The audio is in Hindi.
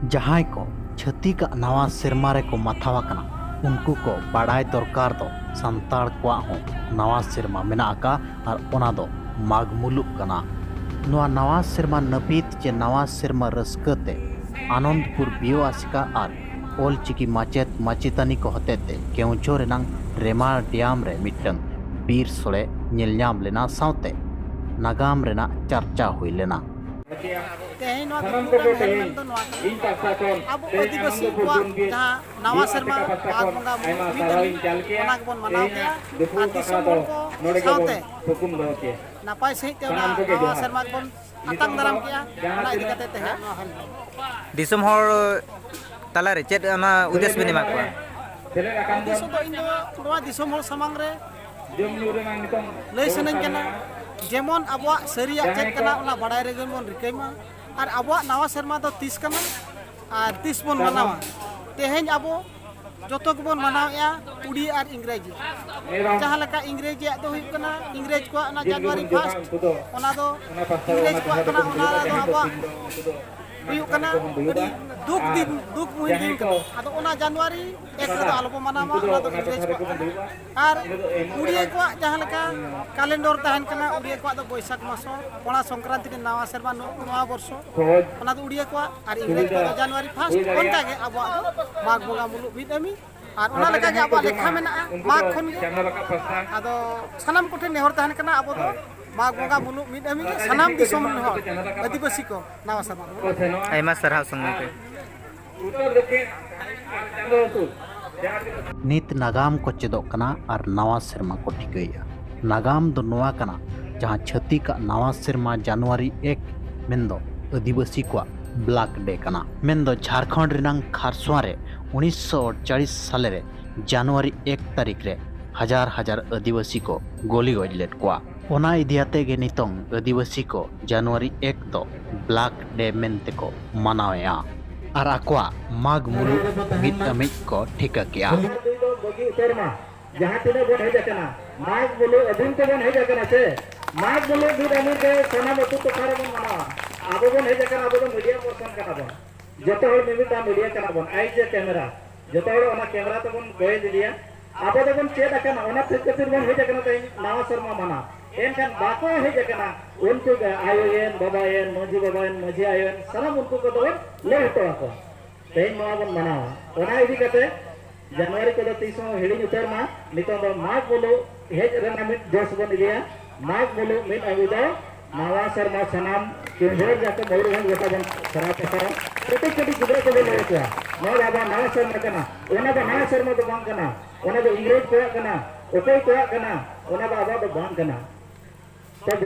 जहां को छत्तीक नवा सेरमा रे को माथावाकना उनको को बाड़ाय दरकार दो संताड़ को नवा सेरमा मेना का और ओना दो माग मुलुक कना नवा नवा सेरमा नबीत जे नवा सेरमा रस्कते आनंदपुर बियो आसिका और ओल चिकी माचेत माचितानी को हतेते केउचो रेनांग रेमार डियाम रे मिटन बीर सोले निलयाम लेना साउते नागाम रेना चर्चा हुई लेना अब आदिवासी को जहाँ नवा शर्मा माघ बंगा मनाव के दिसम हर को साउते नापाय सहित नवा शर्मा को अतंग दाराम किया ना इदी कते तहे दिसम हर तला रे चेत ना उद्देश्य बनि मा को दिसम तो इन नवा दिसम हर समांग रे लय सनन कना जेमन अबवा सरिया चेत कना ओना बडाय रे गन रिकैमा और अबवा नवा शर्मा तो 30 कना और 30 बन मनावा तेहेन अबो जोतो को बन मनाया उड़ी और इंग्रेजी जहां लका इंग्रेजी तो हुई कना इंग्रेज को ना जनवरी 1 ओना दो इंग्रेज को कना ओना दो अबवा हुई कना दुख दिन दुख मुहिम दिन कना अदो ओना जनवरी 1 रे आलोबो मनामा ओना दो इंग्रेज को और उड़िया को जहां लका कैलेंडर तहन कना उड़िया को दो बैसाख मासो पणा संक्रांति के नवा शर्मा नवा वर्ष ओना दो उड़िया को और इंग्रेज को जनवरी 1 ओनका के अबवा माघ बंगा मुलुक बिदमी और ओना लका के अबवा लेखा मेना माघ खन के अदो सनम कोठे नेहर तहन कना अबो दो माघ बंगा मुलुक मिदमी सनाम दिसम हर आदिवासी को नवा शर्मा आयमा सरहाव संगे पे नित नागाम को चेदोकना और नवा सेरमा को ठिकैया नागाम दो नवा कना जहां छत्तीक नवा सेरमा जनवरी 1 मेंदो आदिवासी को ब्लैक डे कना मेंदो झारखंड रिनांग खारसुआ रे 1948 साल रे जनवरी 1 तारीख रे हजार हजार आदिवासी को गोली गजलेट को ओना इदियाते गे नितोंग आदिवासी को जनवरी 1 दो ब्लैक डे मेंते को मनावेया और आकवा माघ मुलुक मित अमित को ठिका किया जहाँ तीन बन हेजना माघ मुलुक अधीन को बन हेजना से माघ मुलुक मित अमित के सोना बतु तो खारे बन मना अब बन हेजना अब तो मीडिया पर्सन कना बन जतो हर मिमिता मीडिया कना बन आई जे कैमरा जतो हर ओना कैमरा तो बन गोय दिया अब तो बन चेद कना ओना खातिर बन हेजना तई नवा शर्मा मना एनखान बाको हेजना उनको आयोयन बाबायन मजी बाबायन मजी आयोयन सारा उनको को दो ले हटो को तेन मा बन मनावा ओना इदी कते जनवरी को 30 हेडिंग उतर मा नितो दो माघ बोलो हेज रेना मिट जोश बन दिया माघ बोलो मिट अगुदा नवा शर्मा सनाम केंद्र जाके मयूरभंज गोटा बन सरा पसरा प्रत्येक कटी गुजरा को ले किया नो बाबा नवा शर्मा कना ओना दो नवा शर्मा तो बांग कना ओना दो इंग्रेज को कना ओके को कना ओना बाबा दो बांग कना